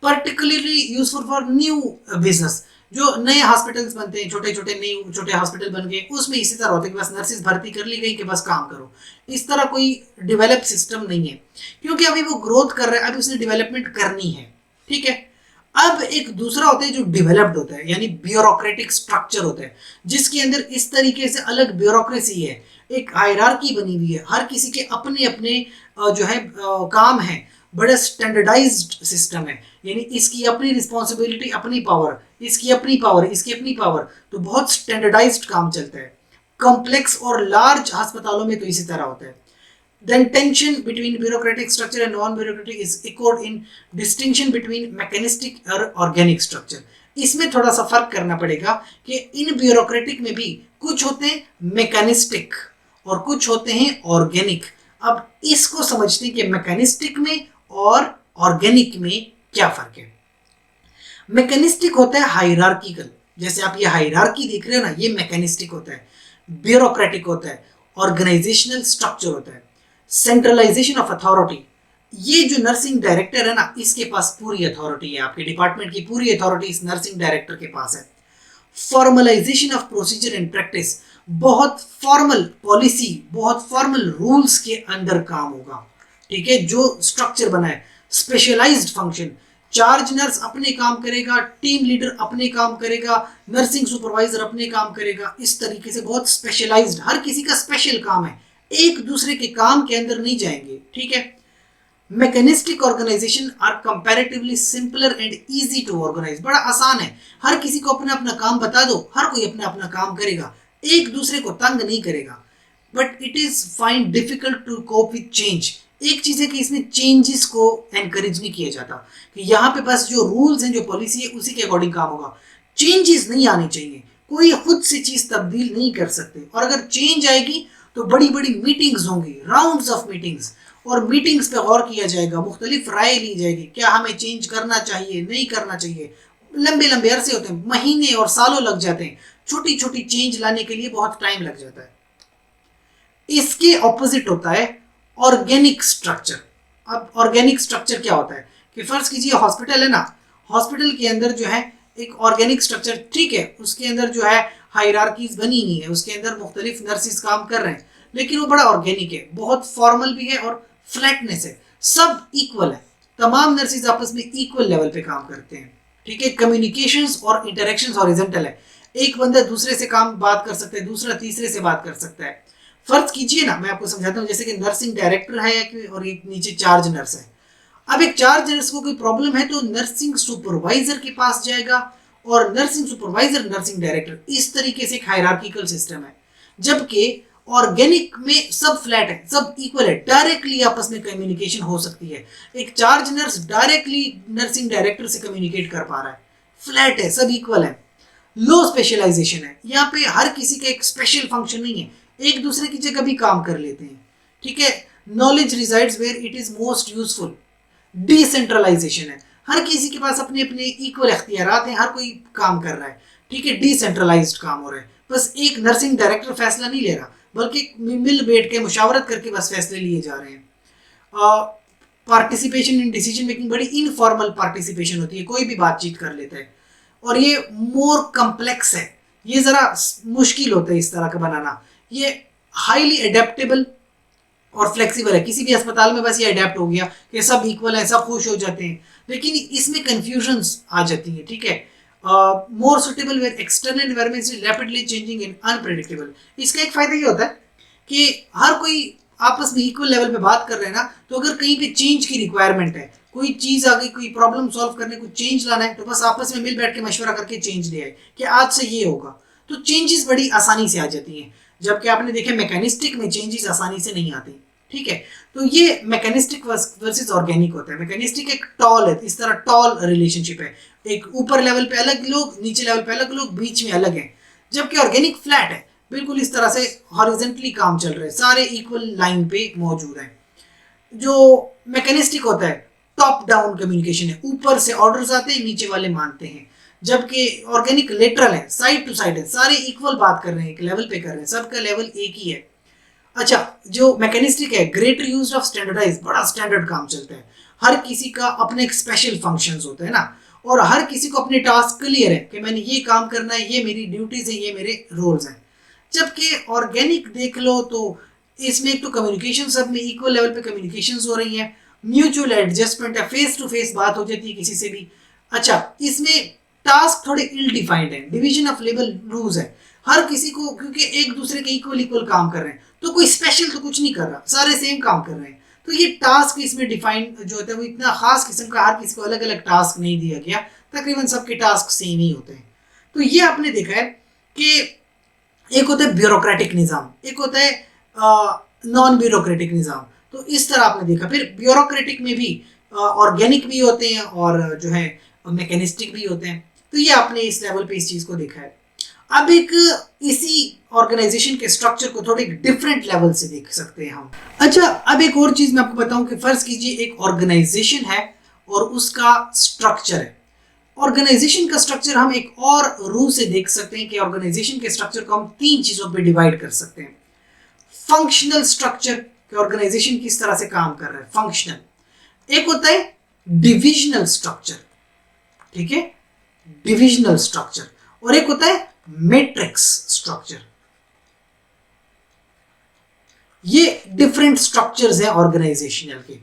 Particularly useful for new business, जो नए हॉस्पिटल्स बनते हैं, छोटे छोटे नए छोटे हॉस्पिटल बन गए, उसमें इसी तरह होता है कि बस नर्सिस भर्ती कर ली गई कि बस काम करो। इस तरह कोई डेवलप सिस्टम नहीं है, क्योंकि अभी वो ग्रोथ कर रहा है, अभी उसने डेवलपमेंट करनी है। ठीक है, अब एक दूसरा होता है जो डेवलप्ड होता है, यानी ब्यूरोक्रेटिक स्ट्रक्चर होता है जिसके अंदर इस तरीके से अलग ब्यूरोक्रेसी है, एक हायरार्की बनी हुई है, हर किसी के अपने अपने जो है काम है, बड़ा स्टैंडर्डाइज्ड सिस्टम है, यानी इसकी अपनी रिस्पॉन्सिबिलिटी, अपनी पावर, इसकी अपनी पावर, इसकी अपनी पावर, तो बहुत स्टैंडर्डाइज्ड काम चलता है। कॉम्प्लेक्स और लार्ज अस्पतालों में तो इसी तरह होता है। Then tension between bureaucratic structure and non-bureaucratic is echoed in distinction between mechanistic और organic structure। इसमें थोड़ा सा फर्क करना पड़ेगा कि इन ब्यूरोक्रेटिक में भी कुछ होते हैं मैकेनिस्टिक और कुछ होते हैं ऑर्गेनिक। अब इसको समझते हैं कि मैकेनिस्टिक में और ऑर्गेनिक में क्या फर्क है। मैकेनिस्टिक होता है हायरार्किकल, जैसे आप ये हायरार्की देख रहे हो ना, ये मैकेनिस्टिक होता है। ब्यूरोक्रेटिक होता है ऑर्गेनाइजेशनल स्ट्रक्चर होता है। सेंट्रलाइजेशन ऑफ अथॉरिटी, ये जो नर्सिंग डायरेक्टर है ना, इसके पास पूरी अथॉरिटी है, आपके डिपार्टमेंट की पूरी अथॉरिटी इस नर्सिंग डायरेक्टर के पास है। Formalisation of procedure and practice, बहुत फॉर्मल पॉलिसी, बहुत फॉर्मल रूल्स के अंदर काम होगा। ठीक है, जो स्ट्रक्चर बना है। स्पेशलाइज्ड फंक्शन, चार्ज नर्स अपने काम करेगा, टीम लीडर अपने काम करेगा, नर्सिंग सुपरवाइजर अपने काम करेगा, इस तरीके से बहुत स्पेशलाइज्ड, हर किसी का स्पेशल काम है, एक दूसरे के काम के अंदर नहीं जाएंगे। ठीक है, mechanistic organisation are comparatively simpler and easy to organise, बड़ा आसान है, हर किसी को अपना अपना काम बता दो, हर कोई अपना अपना काम करेगा, एक दूसरे को तंग नहीं करेगा। But it is find difficult to cope with change. एक चीज है कि इसमें चेंजेस को एनकरेज नहीं किया जाता, कि यहाँ पे बस जो रूल्स हैं, जो पॉलिसी है, उसी के अकॉर्डिंग काम होगा, चेंजेस नहीं आनी चाहिए, कोई खुद से चीज तब्दील नहीं कर सकते, और अगर चेंज आएगी तो बड़ी बड़ी मीटिंग्स होंगी, राउंड्स ऑफ मीटिंग्स, और मीटिंग्स पे गौर किया जाएगा, मुख्तलिफ राय ली जाएगी, क्या हमें चेंज करना चाहिए, नहीं करना चाहिए। लंबे लंबे अरसे होते हैं, महीने और सालों लग जाते हैं, छोटी छोटी चेंज लाने के लिए बहुत टाइम लग जाता है। इसके ऑपोजिट होता है ऑर्गेनिक स्ट्रक्चर। अब ऑर्गेनिक स्ट्रक्चर क्या होता है कि फर्ज कीजिए हॉस्पिटल है ना, हॉस्पिटल के अंदर जो है एक ऑर्गेनिक स्ट्रक्चर, ठीक है, उसके अंदर जो है हायरार्कीज बनी हुई है, उसके अंदर मुख्तलिफ नर्सिस काम कर रहे हैं, लेकिन वो बड़ा ऑर्गेनिक है, बहुत फॉर्मल भी है और फ्लैटनेस है, सब इक्वल है, तमाम नर्सिस आपस में इक्वल लेवल पे काम करते हैं। ठीक है, कम्युनिकेशंस और इंटरेक्शंस हॉरिजॉन्टल है, एक बंदा दूसरे से काम बात कर सकता है, दूसरा तीसरे से बात कर सकता है। फर्ज कीजिए ना, मैं आपको समझाता हूँ, जैसे कि नर्सिंग डायरेक्टर है और एक नीचे चार्ज नर्स है। अब एक चार्ज नर्स को कोई प्रॉब्लम है तो नर्सिंग सुपरवाइजर के पास जाएगा, और नर्सिंग सुपरवाइजर नर्सिंग डायरेक्टर, इस तरीके से एक हायरार्किकल सिस्टम है। जबकि ऑर्गेनिक में सब फ्लैट है, सब इक्वल है, डायरेक्टली आपस में कम्युनिकेशन हो सकती है, एक charge nurse directly nursing director से कम्युनिकेट कर पा रहा है, फ्लैट है, सब इक्वल है। लो स्पेशलाइजेशन है, यहाँ पे हर किसी का एक स्पेशल फंक्शन नहीं है, एक दूसरे की जगह भी काम कर लेते हैं। ठीक है, knowledge resides where it is most useful. Decentralisation है, हर किसी के पास अपने अपने इक्वल इख्तियारात हैं, हर कोई काम कर रहा है। ठीक है, डिसेंट्रलाइज्ड काम हो रहा है, बस एक नर्सिंग डायरेक्टर फैसला नहीं ले रहा, बल्कि मिल बैठ के मुशावरत करके बस फैसले लिए जा रहे हैं। पार्टिसिपेशन इन डिसीजन मेकिंग बड़ी इनफॉर्मल पार्टिसिपेशन होती है, कोई भी बातचीत कर लेता है, और ये मोर कम्प्लेक्स है, ये ज़रा मुश्किल होता है इस तरह का बनाना। ये हाईली अडेप्टेबल और फ्लेक्सिबल है, किसी भी अस्पताल में बस ये अडेप्ट हो गया कि सब इक्वल है, सब खुश हो जाते हैं, लेकिन इसमें कन्फ्यूजन्स आ जाती है। ठीक है, more suitable where external environment is rapidly changing and unpredictable. इसका एक फायदा ये होता है कि हर कोई आपस में इक्वल लेवल पे बात कर रहे हैं ना, तो अगर कहीं पे चेंज की रिक्वायरमेंट है, कोई चीज़ आ गई, कोई प्रॉब्लम सॉल्व करने को चेंज लाना है, तो बस आपस में मिल बैठ के मशवरा करके चेंज ले आए कि आज से ये होगा, तो चेंजेस बड़ी आसानी से आ जाती हैं। जबकि आपने देखे मैकेनिस्टिक में चेंजेस आसानी से नहीं आती। ठीक है, तो ये मैकेनिस्टिक वर्सेस ऑर्गेनिक होता है। मैकेनिस्टिक एक टॉल है, इस तरह टॉल रिलेशनशिप है, एक ऊपर लेवल पे अलग लोग, नीचे लेवल पे अलग लोग, बीच में अलग है। जबकि ऑर्गेनिक फ्लैट है, बिल्कुल इस तरह से हॉरिजॉन्टली काम चल रहा है, सारे इक्वल लाइन पे मौजूद हैं। जो मैकेनिस्टिक होता है टॉप डाउन कम्युनिकेशन है, ऊपर से ऑर्डर्स आते हैं, नीचे वाले मानते हैं। जबकि ऑर्गेनिक लेटरल है, साइड टू साइड है, सारे इक्वल बात कर रहे हैं, एक लेवल पे कर रहे हैं, सबका लेवल एक ही है। अच्छा, जो मैकेनिस्टिक है ग्रेटर यूज ऑफ स्टैंडर्डाइज, बड़ा स्टैंडर्ड काम चलता है, हर किसी का अपने एक स्पेशल फंक्शंस होते हैं ना, और हर किसी को अपने टास्क क्लियर है कि मैंने ये काम करना है, ये मेरी ड्यूटीज है, ये मेरे रोल्स हैं। जबकि ऑर्गेनिक देख लो तो इसमें एक तो कम्युनिकेशन सब में इक्वल लेवल पे कम्युनिकेशन हो रही है, म्यूचुअल एडजस्टमेंट है, फेस टू फेस बात हो जाती है किसी से भी। अच्छा, इसमें टास्क थोड़े इल डिफाइंड है, डिवीजन ऑफ लेबर रूल्स है, हर किसी को, क्योंकि एक दूसरे के इक्वल इक्वल काम कर रहे हैं, तो कोई स्पेशल तो कुछ नहीं कर रहा, सारे सेम काम कर रहे हैं। तो ये टास्क इसमें डिफाइंड जो होता है वो इतना खास किस्म का, हर किसी को अलग अलग टास्क नहीं दिया गया, तकरीबन सबके टास्क सेम ही होते हैं। तो ये आपने देखा है कि एक होता है ब्यूरोक्रेटिक निज़ाम, एक होता है नॉन ब्यूरोक्रेटिक निज़ाम। तो इस तरह आपने देखा। फिर ब्यूरोक्रेटिक में भी ऑर्गेनिक भी होते हैं और जो है मैकेनिस्टिक भी होते हैं। तो ये आपने इस लेवल पे इस चीज़ को देखा है। अब एक इसी ऑर्गेनाइजेशन के स्ट्रक्चर को थोड़े डिफरेंट लेवल से देख सकते हैं हम। अच्छा, अब एक और चीज़ मैं आपको बताऊं कि फर्ज कीजिए एक ऑर्गेनाइजेशन है और उसका स्ट्रक्चर है। ऑर्गेनाइजेशन का स्ट्रक्चर हम एक और रू से देख सकते हैं कि ऑर्गेनाइजेशन के स्ट्रक्चर को हम 3 चीज़ों पे डिवाइड कर सकते हैं। फंक्शनल स्ट्रक्चर कि ऑर्गेनाइजेशन किस तरह से काम कर रहा है, फंक्शनल। एक होता है डिविजनल स्ट्रक्चर, ठीक है, डिविजनल स्ट्रक्चर, और एक होता है मैट्रिक्स स्ट्रक्चर। ये डिफरेंट स्ट्रक्चर्स हैं ऑर्गेनाइजेशनल के।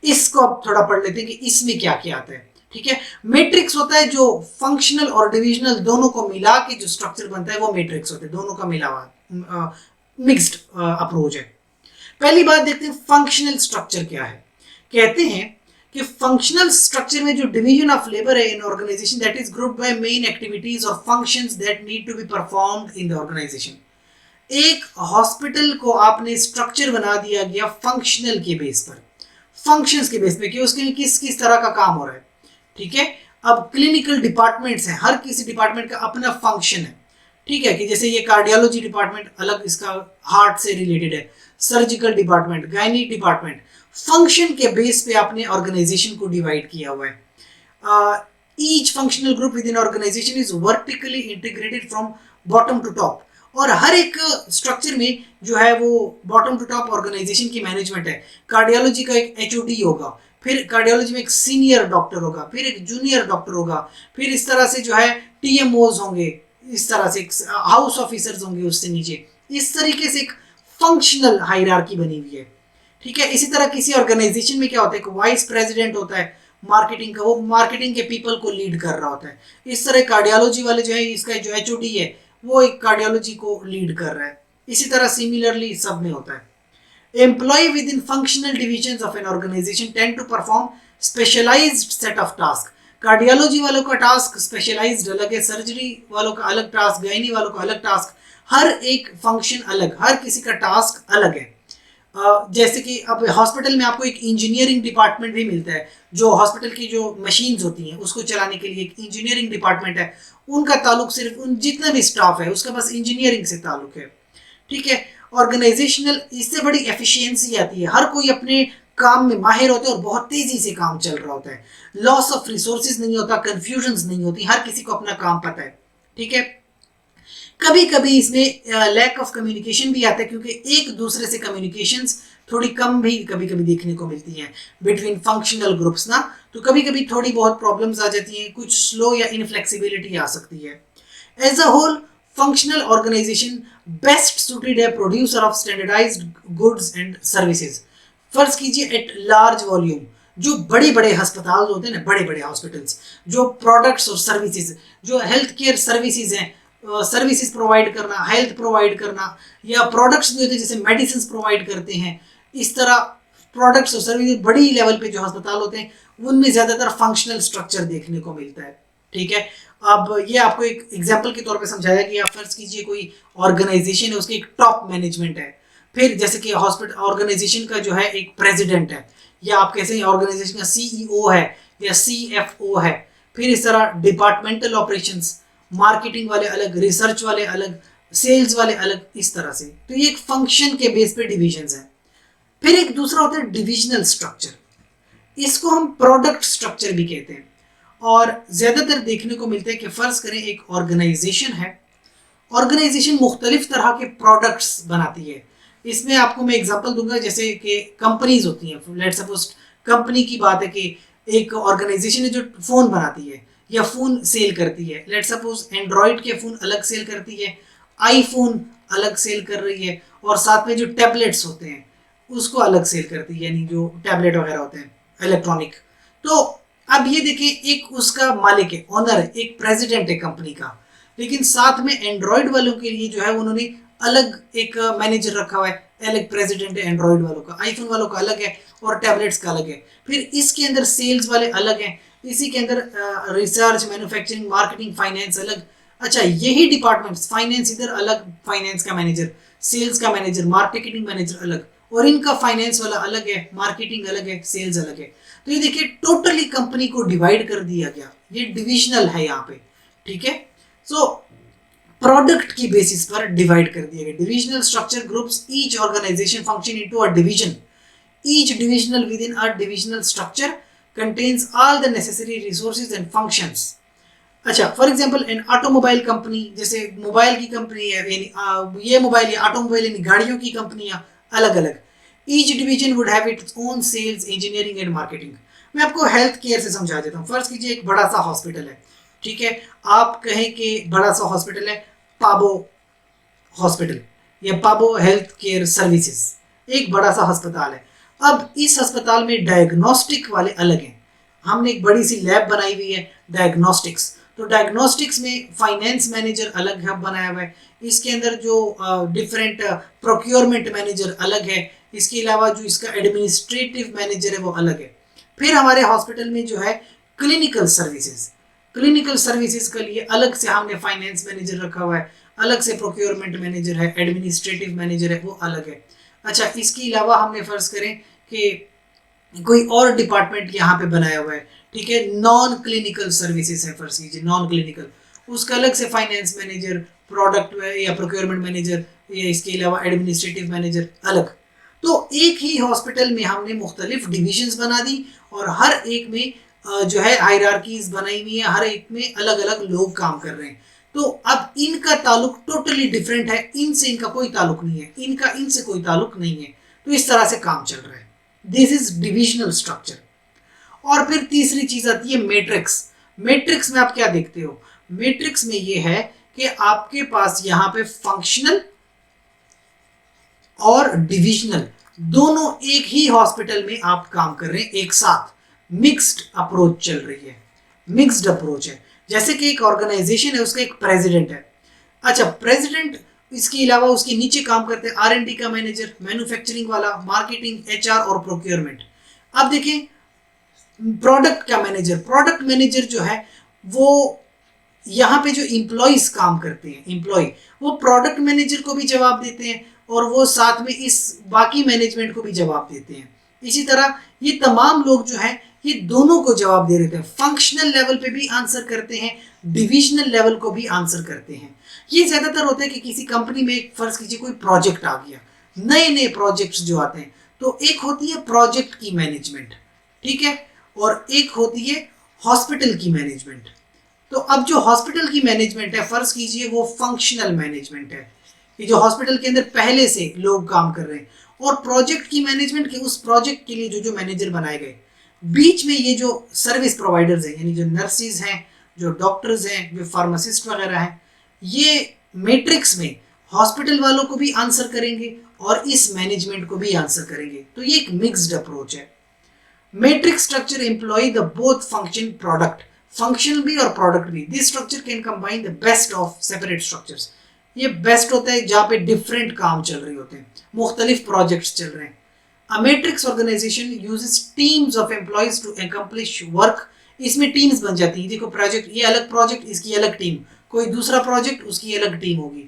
इसको अब थोड़ा पढ़ लेते हैं कि इसमें क्या क्या आता है। ठीक है, मैट्रिक्स होता है जो फंक्शनल और डिविजनल दोनों को मिला के जो स्ट्रक्चर बनता है वो मैट्रिक्स होता है, दोनों का मिला हुआ मिक्स्ड अप्रोच है। पहली बात देखते हैं फंक्शनल स्ट्रक्चर क्या है। कहते हैं कि फंक्शनल स्ट्रक्चर में जो डिवीजन ऑफ लेबर है in organization that is grouped by main activities और functions that need to be performed in the organization. एक हॉस्पिटल को आपने स्ट्रक्चर बना दिया गया फंक्शनल के बेस पर, फंक्शंस के बेस पे कि उसके किस किस तरह का काम हो रहा है। ठीक है, अब क्लिनिकल डिपार्टमेंट्स हैं, हर किसी डिपार्टमेंट का अपना फंक्शन है। ठीक है, कि जैसे ये कार्डियोलॉजी डिपार्टमेंट अलग, इसका हार्ट से रिलेटेड है, surgical department, gynae department, function के बेस पे आपने ऑर्गेनाइजेशन को डिवाइड किया हुआ है। Each functional group within organisation is vertically integrated from bottom to top, और हर एक स्ट्रक्चर में जो है वो बॉटम टू टॉप ऑर्गेनाइजेशन की मैनेजमेंट है। कार्डियोलॉजी का एक एचओडी होगा, फिर कार्डियोलॉजी में एक सीनियर डॉक्टर होगा, फिर एक जूनियर डॉक्टर होगा, फिर इस तरह से जो है टीएमओज होंगे, इस तरह से हाउस ऑफिसर्स होंगे उससे नीचे। इस तरीके से एक फंक्शनल हायरार्की बनी हुई है। ठीक है, इसी तरह किसी ऑर्गेनाइजेशन में क्या होता है, एक वाइस प्रेसिडेंट होता है मार्केटिंग का, वो मार्केटिंग के पीपल को लीड कर रहा होता है। इस तरह कार्डियोलॉजी वाले जो है, इसका जो एचओडी है वो एक कार्डियोलॉजी को लीड कर रहा है। इसी तरह सिमिलरली सब में होता है। Employ within functional division of an organisation tend to perform specialised set of task. Cardiology वालों का टास्क स्पेशलाइज्ड अलग है, सर्जरी वालों का अलग टास्क, गायनी वालों का अलग टास्क, हर एक फंक्शन अलग, हर किसी का टास्क अलग है। जैसे कि अब हॉस्पिटल में आपको एक इंजीनियरिंग डिपार्टमेंट भी मिलता है, जो हॉस्पिटल की जो मशीन्स होती हैं उसको चलाने के लिए एक इंजीनियरिंग डिपार्टमेंट है, उनका ताल्लुक सिर्फ उन जितना भी स्टाफ है उसका बस इंजीनियरिंग से ताल्लुक है। ठीक है, ऑर्गेनाइजेशनल, इससे बड़ी एफिशिएंसी आती है, हर कोई अपने काम में माहिर होता है और बहुत तेजी से काम चल रहा होता है, लॉस ऑफ रिसोर्सेज नहीं होता, कंफ्यूजन्स नहीं होती, हर किसी को अपना काम पता है। ठीक है। कभी कभी इसमें लैक ऑफ कम्युनिकेशन भी आता है, क्योंकि एक दूसरे से कम्युनिकेशंस थोड़ी कम भी कभी कभी देखने को मिलती हैं बिटवीन फंक्शनल ग्रुप्स ना, तो कभी कभी थोड़ी बहुत प्रॉब्लम्स आ जाती हैं, कुछ स्लो या इनफ्लेक्सिबिलिटी आ सकती है। As a whole functional organization best suited a producer of standardized goods and services। फर्ज कीजिए एट लार्ज वॉल्यूम, जो बड़े बड़े अस्पताल होते हैं ना, बड़े बड़े हॉस्पिटल्स, जो प्रोडक्ट्स और सर्विसेज, जो हेल्थ केयर सर्विसेज हैं, सर्विसेज प्रोवाइड करना, हेल्थ प्रोवाइड करना, या प्रोडक्ट्स भी होते हैं जैसे मेडिसिन प्रोवाइड करते हैं, इस तरह प्रोडक्ट्स और सर्विसेज बड़ी लेवल पे जो अस्पताल होते हैं उनमें ज़्यादातर फंक्शनल स्ट्रक्चर देखने को मिलता है। ठीक है, अब ये आपको एक एग्जांपल के तौर पे समझाया कि आप फर्ज कीजिए कोई ऑर्गेनाइजेशन है, उसकी एक टॉप मैनेजमेंट है, फिर जैसे कि हॉस्पिटल ऑर्गेनाइजेशन का जो है एक प्रेसिडेंट है, या आप कैसे ऑर्गेनाइजेशन का सीईओ है या सीएफओ है, फिर इस तरह डिपार्टमेंटल ऑपरेशंस, मार्केटिंग वाले अलग, रिसर्च वाले अलग, सेल्स वाले अलग, इस तरह से। तो ये एक फंक्शन के बेस पे डिविजन्स हैं। फिर एक दूसरा होता है डिविजनल स्ट्रक्चर, इसको हम प्रोडक्ट स्ट्रक्चर भी कहते हैं, और ज़्यादातर देखने को मिलता है कि फ़र्ज़ करें एक ऑर्गेनाइजेशन है, ऑर्गेनाइजेशन मुख्तलिफ तरह के प्रोडक्ट्स बनाती है। इसमें आपको मैं एग्जांपल दूंगा, जैसे कि कंपनीज होती हैं, लेट सपोज कंपनी की बात है कि एक ऑर्गेनाइजेशन है जो फ़ोन बनाती है या फ़ोन सेल करती है, लेट सपोज एंड्रॉयड के फ़ोन अलग सेल करती है, आईफोन अलग सेल कर रही है, और साथ में जो टैबलेट्स होते हैं उसको अलग सेल करती है, यानी जो टैबलेट वगैरह होते हैं इलेक्ट्रॉनिक। तो अब ये देखिए, एक उसका मालिक है, ओनर है, एक प्रेसिडेंट है कंपनी का, लेकिन साथ में एंड्रॉयड वालों के लिए जो है उन्होंने अलग एक मैनेजर रखा हुआ है, अलग प्रेसिडेंट है एंड्रॉयड वालों का, आईफोन वालों का अलग है, और टैबलेट्स का अलग है। फिर इसके अंदर सेल्स वाले अलग हैं, इसी के अंदर रिसर्च, मैन्युफैक्चरिंग, मार्केटिंग, फाइनेंस अलग। अच्छा, यही डिपार्टमेंट्स, फाइनेंस इधर अलग, फाइनेंस का मैनेजर, सेल्स का मैनेजर, मार्केटिंग मैनेजर अलग, और इनका फाइनेंस वाला अलग है, मार्केटिंग अलग है, सेल्स अलग है। तो ये देखिए टोटली कंपनी को डिवाइड कर दिया गया, ये डिविजनल है यहाँ पे। ठीक है, सो प्रोडक्ट की बेसिस पर डिवाइड कर दिया गया। Divisional structure groups each organization function into a division, each divisional within a divisional structure contains all the necessary resources and functions. अच्छा, for example an automobile company, जैसे mobile की company है, यानी ये mobile या automobile यानी गाड़ियों की कंपनियां अलग अलग। Each division would have its own sales, engineering and marketing. मैं आपको हेल्थ केयर से समझा देता हूँ। फर्ज कीजिए एक बड़ा सा हॉस्पिटल है, ठीक है, आप कहें कि बड़ा सा हॉस्पिटल है पाबो हॉस्पिटल या पाबो हेल्थ केयर सर्विसेज, एक बड़ा सा अस्पताल है। अब इस अस्पताल में डायग्नोस्टिक वाले अलग हैं, हमने एक बड़ी सी लैब बनाई हुई है डायग्नोस्टिक्स, तो डायग्नोस्टिक्स में फाइनेंस मैनेजर अलग है बनाया हुआ है, इसके अंदर जो डिफरेंट प्रोक्योरमेंट मैनेजर अलग है, इसके अलावा जो इसका एडमिनिस्ट्रेटिव मैनेजर है वो अलग है। फिर हमारे हॉस्पिटल में जो है क्लिनिकल सर्विसेज, क्लिनिकल सर्विसेज के लिए अलग से हमने फाइनेंस मैनेजर रखा हुआ है, अलग से प्रोक्योरमेंट मैनेजर है, एडमिनिस्ट्रेटिव मैनेजर है, वो अलग है। अच्छा, इसके अलावा हमने फर्ज करें कि कोई और डिपार्टमेंट यहाँ पे बनाया हुआ है, ठीक है, नॉन क्लिनिकल सर्विसेज है, फर्ज कीजिए नॉन क्लिनिकल, उसका अलग से फाइनेंस मैनेजर, प्रोडक्ट या प्रोक्योरमेंट मैनेजर, या इसके अलावा एडमिनिस्ट्रेटिव मैनेजर अलग। तो एक ही हॉस्पिटल में हमने मुख्तलिफ डिविजन्स बना दी, और हर एक में जो है हायरार्कीज बनाई हुई है, हर एक में अलग अलग लोग काम कर रहे हैं। तो अब इनका ताल्लुक टोटली डिफरेंट है, इनसे इनका कोई ताल्लुक नहीं है, इनका इनसे कोई ताल्लुक नहीं है, तो इस तरह से काम चल रहा है। This is divisional structure. और फिर तीसरी चीज आती है मैट्रिक्स। मैट्रिक्स में आप क्या देखते हो? मैट्रिक्स में ये है कि आपके पास यहाँ पे फंक्शनल और डिविजनल दोनों एक ही हॉस्पिटल में आप काम कर रहे हैं, एक साथ मिक्स्ड अप्रोच चल रही है, मिक्स्ड अप्रोच है। जैसे कि एक ऑर्गेनाइजेशन है, उसका एक प्रेसिडेंट है। अच्छा, प्रेसिडेंट, इसके अलावा उसके नीचे काम करते हैं R&D का मैनेजर, मैन्युफैक्चरिंग वाला, मार्केटिंग, HR और प्रोक्योरमेंट। अब देखें प्रोडक्ट का मैनेजर, प्रोडक्ट मैनेजर जो है वो यहाँ पे जो इम्प्लॉयज काम करते हैं, इम्प्लॉय, वो प्रोडक्ट मैनेजर को भी जवाब देते हैं, और वो साथ में इस बाकी मैनेजमेंट को भी जवाब देते हैं। इसी तरह ये तमाम लोग जो हैं ये दोनों को जवाब दे रहे थे, फंक्शनल लेवल पे भी आंसर करते हैं, डिविजनल लेवल को भी आंसर करते हैं। ये ज़्यादातर होता है कि किसी कंपनी में एक फर्ज कीजिए कोई प्रोजेक्ट आ गया, नए नए प्रोजेक्ट्स जो आते हैं, तो एक होती है प्रोजेक्ट की मैनेजमेंट, ठीक है, और एक होती है हॉस्पिटल की मैनेजमेंट। तो अब जो हॉस्पिटल की मैनेजमेंट है, फर्ज कीजिए वो फंक्शनल मैनेजमेंट है, कि जो हॉस्पिटल के अंदर पहले से लोग काम कर रहे हैं, और प्रोजेक्ट की मैनेजमेंट के उस प्रोजेक्ट के लिए जो मैनेजर बनाए गए, बीच में ये जो सर्विस प्रोवाइडर्स हैं, यानी जो नर्सिस हैं, जो डॉक्टर्स हैं, जो फार्मासिस्ट वगैरह हैं, ये मैट्रिक्स में हॉस्पिटल वालों को भी आंसर करेंगे और इस मैनेजमेंट को भी आंसर करेंगे। तो ये एक मिक्स्ड अप्रोच है। Matrix structure employ the both function product, functional भी और प्रोडक्ट भी। This structure can combine the best of separate structures. ये बेस्ट होता है जहाँ पे डिफरेंट काम चल रहे होते हैं, मुख्तलिफ प्रोजेक्ट्स चल रहे हैं। A matrix organization uses teams of employees to accomplish work. इसमें टीम्स बन जाती हैं। देखो प्रोजेक्ट, ये अलग प्रोजेक्ट, इसकी अलग टीम, कोई दूसरा प्रोजेक्ट, उसकी अलग टीम होगी।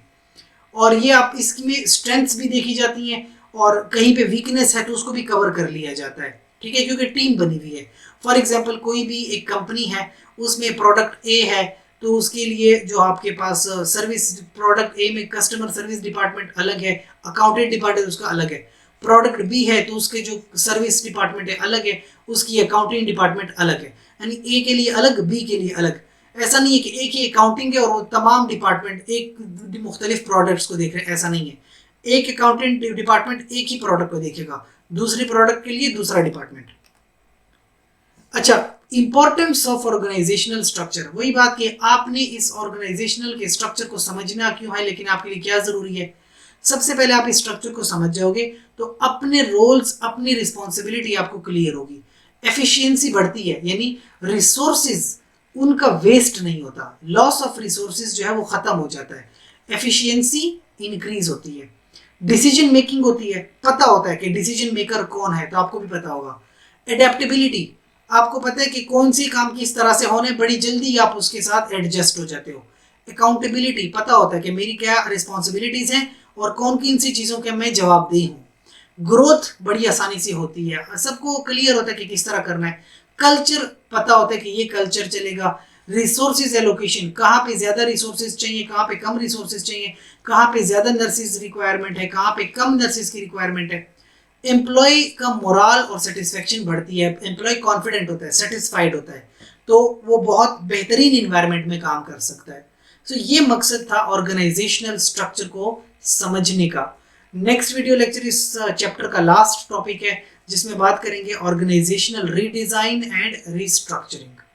और ये आप इसमें स्ट्रेंथ्स भी देखी जाती हैं, और कहीं पे वीकनेस है तो उसको भी कवर कर लिया जाता है, ठीक है, क्योंकि टीम बनी हुई है। फॉर एग्जांपल कोई भी एक कंपनी है, उसमें प्रोडक्ट ए है, तो उसके लिए जो आपके पास सर्विस, प्रोडक्ट ए में कस्टमर सर्विस डिपार्टमेंट अलग है, अकाउंटेंट डिपार्टमेंट उसका अलग है। प्रोडक्ट बी है तो उसके जो सर्विस डिपार्टमेंट है अलग है, उसकी अकाउंटिंग डिपार्टमेंट अलग है, यानी ए के लिए अलग, बी के लिए अलग। ऐसा नहीं है कि एक ही अकाउंटिंग है और वो तमाम डिपार्टमेंट एक मुख्तलिफ प्रोडक्ट्स को देख रहे हैं, ऐसा नहीं है। एक अकाउंटेंट डिपार्टमेंट एक ही प्रोडक्ट को देखेगा, दूसरे प्रोडक्ट के लिए दूसरा डिपार्टमेंट। अच्छा, इंपॉर्टेंस ऑफ ऑर्गेनाइजेशनल स्ट्रक्चर, वही बात कि आपने इस ऑर्गेनाइजेशनल के स्ट्रक्चर को समझना क्यों है, लेकिन आपके लिए क्या जरूरी है। सबसे पहले आप इस स्ट्रक्चर को समझ जाओगे तो अपने रोल्स, अपनी रिस्पॉन्सिबिलिटी आपको क्लियर होगी, एफिशिएंसी बढ़ती है, यानी रिसोर्सेज उनका वेस्ट नहीं होता, लॉस ऑफ रिसोर्सेज जो है वो खत्म हो जाता है, एफिशिएंसी इंक्रीज होती है, डिसीजन मेकिंग होती है, पता होता है कि डिसीजन मेकर कौन है, तो आपको भी पता होगा। एडेप्टेबिलिटी, आपको पता है कि कौन सी काम किस तरह से होने, बड़ी जल्दी आप उसके साथ एडजस्ट हो जाते हो। अकाउंटेबिलिटी, पता होता है कि मेरी क्या रिस्पॉन्सिबिलिटीज हैं और कौन किन सी चीज़ों के मैं जवाबदेह हूँ। ग्रोथ बड़ी आसानी से होती है, सबको क्लियर होता है कि किस तरह करना है। कल्चर, पता होता है कि ये कल्चर चलेगा। रिसोर्सेज एलोकेशन, कहाँ पे ज़्यादा रिसोर्सेज चाहिए, कहाँ पे कम रिसोर्सेज चाहिए, कहाँ पे ज़्यादा नर्सिस रिक्वायरमेंट है, कहाँ पे कम नर्सिस की रिक्वायरमेंट है। एम्प्लॉय का मोराल और सेटिस्फेक्शन बढ़ती है, एम्प्लॉय कॉन्फिडेंट होता है, सेटिस्फाइड होता है, तो वो बहुत बेहतरीन इन्वायरमेंट में काम कर सकता है। तो ये मकसद था ऑर्गेनाइजेशनल स्ट्रक्चर को समझने का। नेक्स्ट वीडियो लेक्चर इस चैप्टर का लास्ट टॉपिक है, जिसमें बात करेंगे ऑर्गेनाइजेशनल रीडिजाइन एंड रीस्ट्रक्चरिंग।